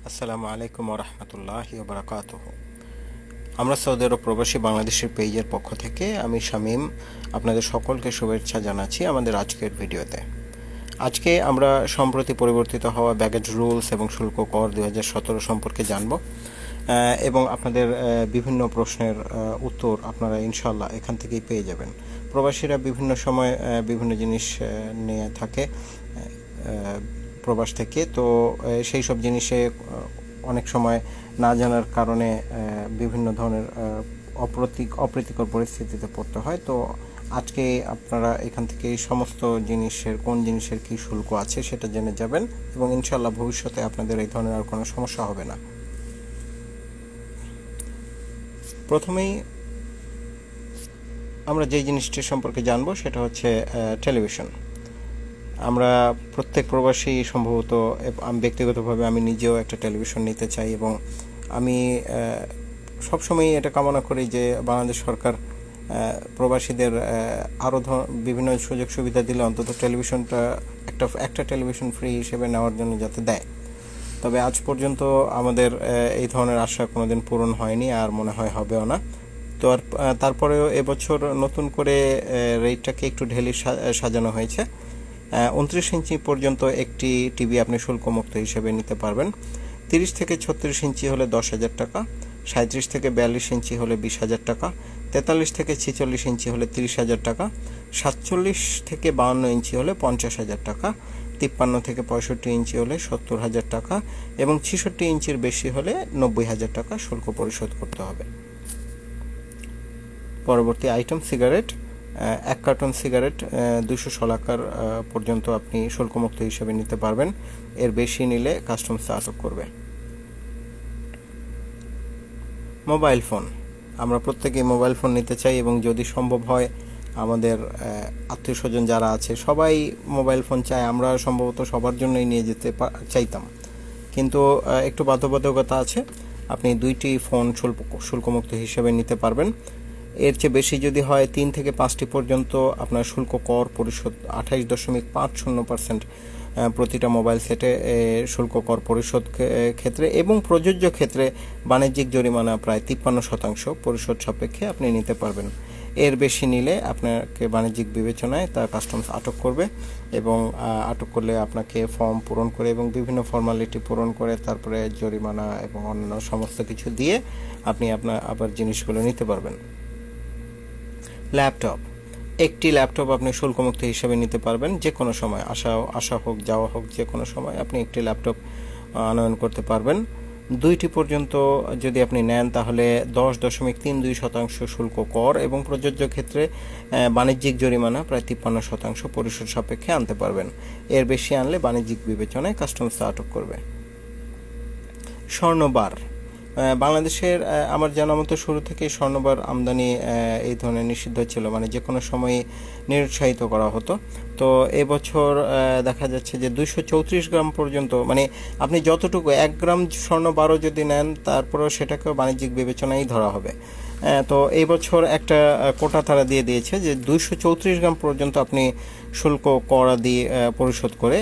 আসসালামু আলাইকুম ওরহমতুল্লাহি ওবরাকাতুহ। আমরা সৌদি আরব প্রবাসী বাংলাদেশের পেজের পক্ষ থেকে আমি শামীম আপনাদের সকলকে শুভেচ্ছা জানাচ্ছি আমাদের আজকের ভিডিওতে। আজকে আমরা সম্প্রতি পরিবর্তিত হওয়া ব্যাগেজ রুলস এবং শুল্ক কর 2017 সম্পর্কে জানব এবং আপনাদের বিভিন্ন প্রশ্নের উত্তর আপনারা ইনশাল্লাহ এখান থেকেই পেয়ে যাবেন। প্রবাসীরা বিভিন্ন সময় বিভিন্ন জিনিস নিয়ে থাকে প্রবাস থেকে, তো সেই সব জিনিসে অনেক সময় না জানার কারণে বিভিন্ন ধরনের অপ্রীতিকর পরিস্থিতিতে পড়তে হয়। তো আজকে আপনারা এখান থেকে এই সমস্ত জিনিসের কোন জিনিসের কী শুল্ক আছে সেটা জেনে যাবেন এবং ইনশাল্লাহ ভবিষ্যতে আপনাদের এই ধরনের আর কোনো সমস্যা হবে না। প্রথমেই আমরা যে জিনিসটির সম্পর্কে জানবো সেটা হচ্ছে টেলিভিশন। আমরা প্রত্যেক প্রবাসী সম্ভবত, আমি ব্যক্তিগতভাবে আমি নিজেও একটা টেলিভিশন নিতে চাই এবং আমি সবসময় এটা কামনা করি যে বাংলাদেশ সরকার প্রবাসীদের আরও বিভিন্ন সুযোগ সুবিধা দিলে অন্তত টেলিভিশনটা একটা টেলিভিশন ফ্রি হিসেবে নেওয়ার জন্য যাতে দেয়। তবে আজ পর্যন্ত আমাদের এই ধরনের আশা কোনোদিন পূরণ হয়নি, আর মনে হয় হবেও না। তো আর তারপরেও এবছর নতুন করে রেটটাকে একটু ঢেলে সাজানো হয়েছে। 29 ইঞ্চি পর্যন্ত একটি টিভি আপনি শুল্কমুক্ত হিসেবে নিতে পারবেন। 30 থেকে 36 ইঞ্চি হলে 10,000 টাকা, 37 থেকে 42 ইঞ্চি হলে 20,000 টাকা, 43 থেকে 46 ইঞ্চি হলে 30,000 টাকা, 47 থেকে 52 ইঞ্চি হলে 50,000 টাকা, 53 থেকে 65 ইঞ্চি হলে 70,000 টাকা এবং 66 ইঞ্চির বেশি হলে 90,000 টাকা শুল্ক পরিশোধ করতে হবে। পরবর্তী আইটেম সিগারেট। 1 কার্টন সিগারেট 200 শলাকার পর্যন্ত আপনি শুল্কমুক্ত হিসেবে নিতে পারবেন। এর বেশি নিলে কাস্টমস আটক করবে। মোবাইল ফোন, আমরা প্রত্যেকেই মোবাইল ফোন নিতে চাই এবং যদি সম্ভব হয় আমাদের আত্মীয় স্বজন যারা আছে সবাই মোবাইল ফোন চায়। আমরা সম্ভবত সবার জন্যই নিয়ে যেতে চাইতাম, কিন্তু একটু বাধ্যবাধকতা আছে। আপনি 2টি ফোন শুল্কমুক্ত হিসেবে নিতে পারবেন। এর চেয়ে বেশি যদি হয় 3 থেকে 5টি পর্যন্ত আপনার শুল্ক কর পরিশোধ 28.50% প্রতিটা মোবাইল সেটে শুল্ক কর পরিশোধ ক্ষেত্রে এবং প্রযোজ্য ক্ষেত্রে বাণিজ্যিক জরিমানা প্রায় 53% পরিশোধ সাপেক্ষে আপনি নিতে পারবেন। এর বেশি নিলে আপনাকে বাণিজ্যিক বিবেচনায় তা কাস্টমস আটক করবে এবং আটক করলে আপনাকে ফর্ম পূরণ করে এবং বিভিন্ন ফর্মালিটি পূরণ করে তারপরে জরিমানা এবং অন্যান্য সমস্ত কিছু দিয়ে আপনি আপনার আবার জিনিসগুলো নিতে পারবেন। ল্যাপটপ, একটি ল্যাপটপ আপনি শুল্কমুক্ত হিসেবে নিতে পারবেন যে কোনো সময়, আসা হোক যাওয়া হোক, যে কোনো সময় আপনি একটি ল্যাপটপ আনয়ন করতে পারবেন। 2টি পর্যন্ত যদি আপনি নেন তাহলে 10.32% শুল্ক কর এবং প্রযোজ্য ক্ষেত্রে বাণিজ্যিক জরিমানা প্রায় 53% পরিশোধ সাপেক্ষে আনতে পারবেন। এর বেশি আনলে বাণিজ্যিক বিবেচনায় কাস্টমস আটক করবে। স্বর্ণবার, বাংলাদেশের আমার জানা মতো শুরু থেকে স্বর্ণবার আমদানি এই ধরনের নিষিদ্ধ ছিল, মানে যে কোনো সময় নিরুৎসাহিত করা হতো। তো এবছর দেখা যাচ্ছে যে 234 গ্রাম পর্যন্ত, মানে আপনি যতটুকু 1 গ্রাম স্বর্ণবারও যদি নেন তারপরেও সেটাকেও বাণিজ্যিক বিবেচনায় ধরা হবে। তো এই বছর একটা কোটা তারা দিয়ে দিয়েছে যে 234 গ্রাম পর্যন্ত আপনি শুল্ক কর দিয়ে পরিশোধ করে,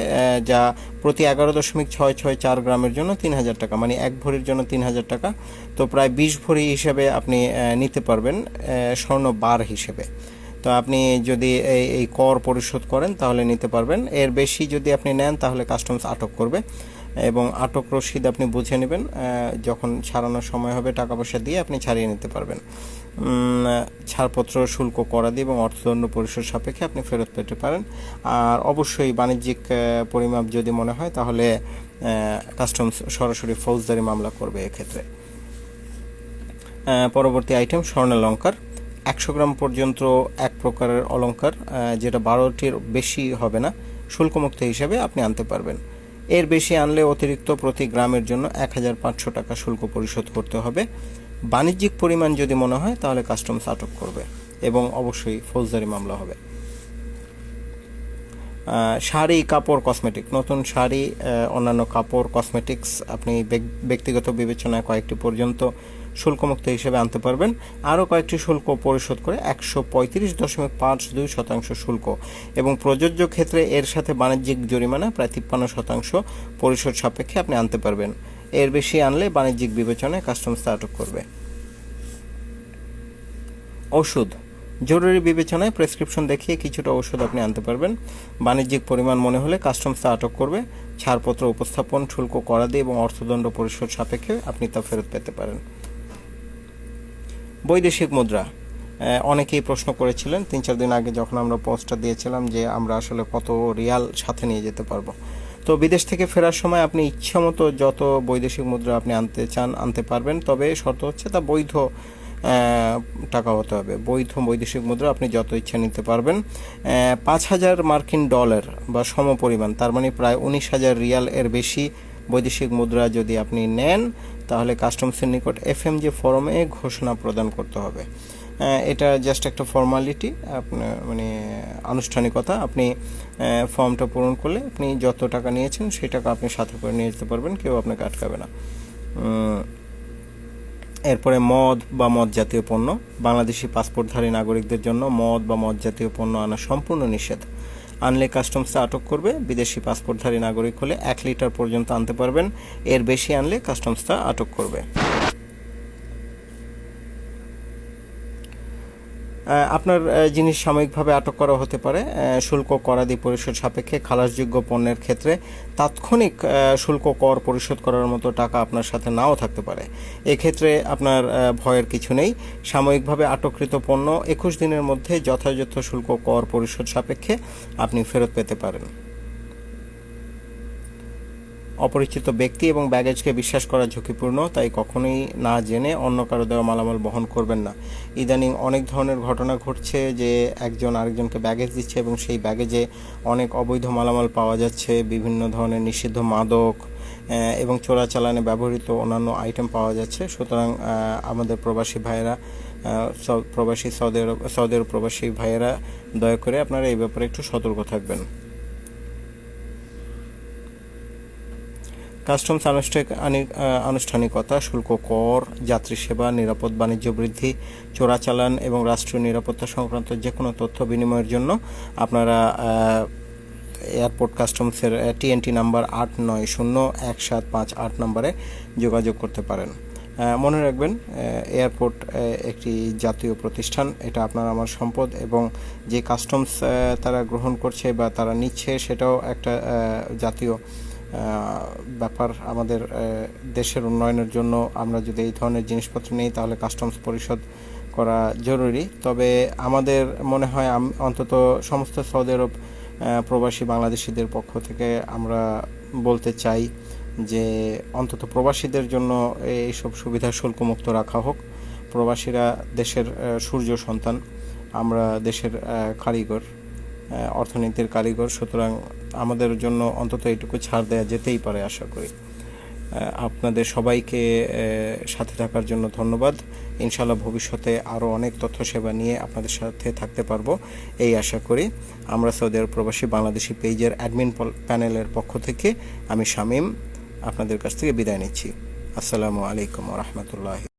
যা প্রতি 11.664 গ্রামের জন্য 3,000 টাকা, মানে 1 ভরির জন্য 3,000 টাকা। তো প্রায় 20 ভরি হিসেবে আপনি নিতে পারবেন স্বর্ণ বার হিসেবে। তো আপনি যদি এই কর পরিশোধ করেন তাহলে নিতে পারবেন। এর বেশি যদি আপনি নেন তাহলে কাস্টমস আটক করবে এবং আটক রসিদ আপনি বুঝে নেবেন, যখন ছাড়ানোর সময় হবে টাকা পয়সা দিয়ে আপনি ছাড়িয়ে নিতে পারবেন। ছাড়পত্র শুল্ক করা দিয়ে এবং অর্থদণ্ড পরিশোধ সাপেক্ষে আপনি ফেরত পেতে পারেন। আর অবশ্যই বাণিজ্যিক পরিমাপ যদি মনে হয় তাহলে কাস্টমস সরাসরি ফৌজদারি মামলা করবে এক্ষেত্রে। পরবর্তী আইটেম স্বর্ণালঙ্কার। 100 গ্রাম পর্যন্ত এক প্রকারের অলঙ্কার, যেটা 12টির বেশি হবে না, শুল্কমুক্ত হিসেবে আপনি আনতে পারবেন। এর বেশি আনলে অতিরিক্ত প্রতি গ্রামের জন্য 1,500 টাকা শুল্ক পরিশোধ করতে হবে। বাণিজ্যিক পরিমাণ যদি মনে হয় তাহলে কাস্টমস আটক করবে এবং অবশ্যই ফৌজদারি মামলা হবে। শাড়ি, কাপড়, কসমেটিক, নতুন শাড়ি, অন্যান্য কাপড়, কসমেটিক্স আপনি ব্যক্তিগত বিবেচনায় কয়েকটি পর্যন্ত শুল্কমুক্ত হিসেবে আনতে পারবেন। আরও কয়েকটি শুল্ক পরিশোধ করে 135.52% শুল্ক এবং প্রযোজ্য ক্ষেত্রে এর সাথে বাণিজ্যিক জরিমানা প্রায় 53% পরিশোধ সাপেক্ষে আপনি আনতে পারবেন। এর বেশি আনলে বাণিজ্যিক বিবেচনায় কাস্টমস তা আটক করবে। ওষুধ, জরুরি বিবেচনায় প্রেসক্রিপশন দেখিয়ে কিছুটা ওষুধ আপনি আনতে পারবেন। বাণিজ্যিক পরিমাণ মনে হলে কাস্টমস তা আটক করবে। ছাড়পত্র উপস্থাপন, শুল্ক করাদি এবং অর্থদণ্ড পরিশোধ সাপেক্ষে আপনি তা ফেরত পেতে পারেন। বৈদেশিক মুদ্রা, অনেকেই প্রশ্ন করেছিলেন 3-4 দিন আগে যখন আমরা পোস্টটা দিয়েছিলাম যে আমরা আসলে কত রিয়াল সাথে নিয়ে যেতে পারবো। তো বিদেশ থেকে ফেরার সময় আপনি ইচ্ছামতো যত বৈদেশিক মুদ্রা আপনি আনতে চান আনতে পারবেন, তবে শর্ত হচ্ছে তা বৈধ টাকা হতে হবে। বৈধ বৈদেশিক মুদ্রা আপনি যত ইচ্ছা নিতে পারবেন। 5,000 মার্কিন ডলার বা সমপরিমাণ, তার মানে প্রায় 19,000 রিয়াল এর বেশি বৈদেশিক মুদ্রা যদি আপনি নেন তাহলে কাস্টমসের নিকট FMG ফরমে ঘোষণা প্রদান করতে হবে। এটা জাস্ট একটা ফর্মালিটি, আপনার মানে আনুষ্ঠানিকতা। আপনি ফর্মটা পূরণ করলে আপনি যত টাকা নিয়েছেন সেই টাকা আপনি সাথে করে নিয়ে যেতে পারবেন, কেউ আপনাকে আটকাবে না। এরপরে মদ বা মদ জাতীয় পণ্য, বাংলাদেশি পাসপোর্টধারী নাগরিকদের জন্য মদ বা মদ জাতীয় পণ্য আনা সম্পূর্ণ নিষেধ। আনলে কাস্টমসটা আটক করবে। বিদেশি পাসপোর্টধারী নাগরিক হলে 1 লিটার পর্যন্ত আনতে পারবেন, এর বেশি আনলে কাস্টমসটা আটক করবে। আপনার জিনিস সাময়িকভাবে আটক করা হতে পারে। শুল্ক করাদি পরিশোধ সাপেক্ষে খালাসযোগ্য পণ্যের ক্ষেত্রে তাৎক্ষণিক শুল্ক কর পরিশোধ করার মতো টাকা আপনার সাথে নাও থাকতে পারে। এক্ষেত্রে আপনার ভয়ের কিছু নেই। সাময়িকভাবে আটককৃত পণ্য 21 দিনের মধ্যে যথাযথ শুল্ক কর পরিশোধ সাপেক্ষে আপনি ফেরত পেতে পারেন। অপরিচিত ব্যক্তি এবং ব্যাগেজকে বিশ্বাস করা ঝুঁকিপূর্ণ, তাই কখনোই না জেনে অন্য কারো দেওয়া মালামাল বহন করবেন না। ইদানিং অনেক ধরনের ঘটনা ঘটছে যে একজন আরেকজনকে ব্যাগেজ দিচ্ছে এবং সেই ব্যাগেজে অনেক অবৈধ মালামাল পাওয়া যাচ্ছে, বিভিন্ন ধরনের নিষিদ্ধ মাদক এবং চোরাচালানে ব্যবহৃত অন্যান্য আইটেম পাওয়া যাচ্ছে। সুতরাং আমাদের প্রবাসী ভাইয়েরা, সৌদি আরব প্রবাসী ভাইয়েরা দয়া করে আপনারা এই ব্যাপারে একটু সতর্ক থাকবেন। কাস্টমস আনুষ্ঠানিকতা, শুল্ক কর, যাত্রী সেবা, নিরাপদ বাণিজ্য বৃদ্ধি, চোরাচালান এবং রাষ্ট্রীয় নিরাপত্তা সংক্রান্ত যে কোনো তথ্য বিনিময়ের জন্য আপনারা এয়ারপোর্ট কাস্টমসের TNT নাম্বার 8901758 নম্বরে যোগাযোগ করতে পারেন। মনে রাখবেন, এয়ারপোর্ট একটি জাতীয় প্রতিষ্ঠান, এটা আপনার আমার সম্পদ, এবং যে কাস্টমস তারা গ্রহণ করছে বা তারা নিচ্ছে সেটাও একটা জাতীয় ব্যাপার। আমাদের দেশের উন্নয়নের জন্য আমরা যদি এই ধরনের জিনিসপত্র নিই তাহলে কাস্টমস পরিশোধ করা জরুরি। তবে আমাদের মনে হয় অন্তত সমস্ত সৌদি আরব প্রবাসী বাংলাদেশিদের পক্ষ থেকে আমরা বলতে চাই যে অন্তত প্রবাসীদের জন্য এইসব সুবিধা শুল্কমুক্ত রাখা হোক। প্রবাসীরা দেশের সূর্য সন্তান, আমরা দেশের কারিগর, অর্থনীতির কারিগর। সুতরাং আমাদের জন্য অন্তত এইটুকু ছাড় দেওয়া যেতেই পারে আশা করি। আপনাদের সবাইকে সাথে থাকার জন্য ধন্যবাদ। ইনশাআল্লাহ ভবিষ্যতে আরও অনেক তথ্য সেবা নিয়ে আপনাদের সাথে থাকতে পারবো এই আশা করি। আমরা সৌদি আরব প্রবাসী বাংলাদেশি পেজের অ্যাডমিন প্যানেলের পক্ষ থেকে আমি শামীম আপনাদের কাছ থেকে বিদায় নিচ্ছি। আসসালামু আলাইকুম ওয়া রাহমাতুল্লাহি।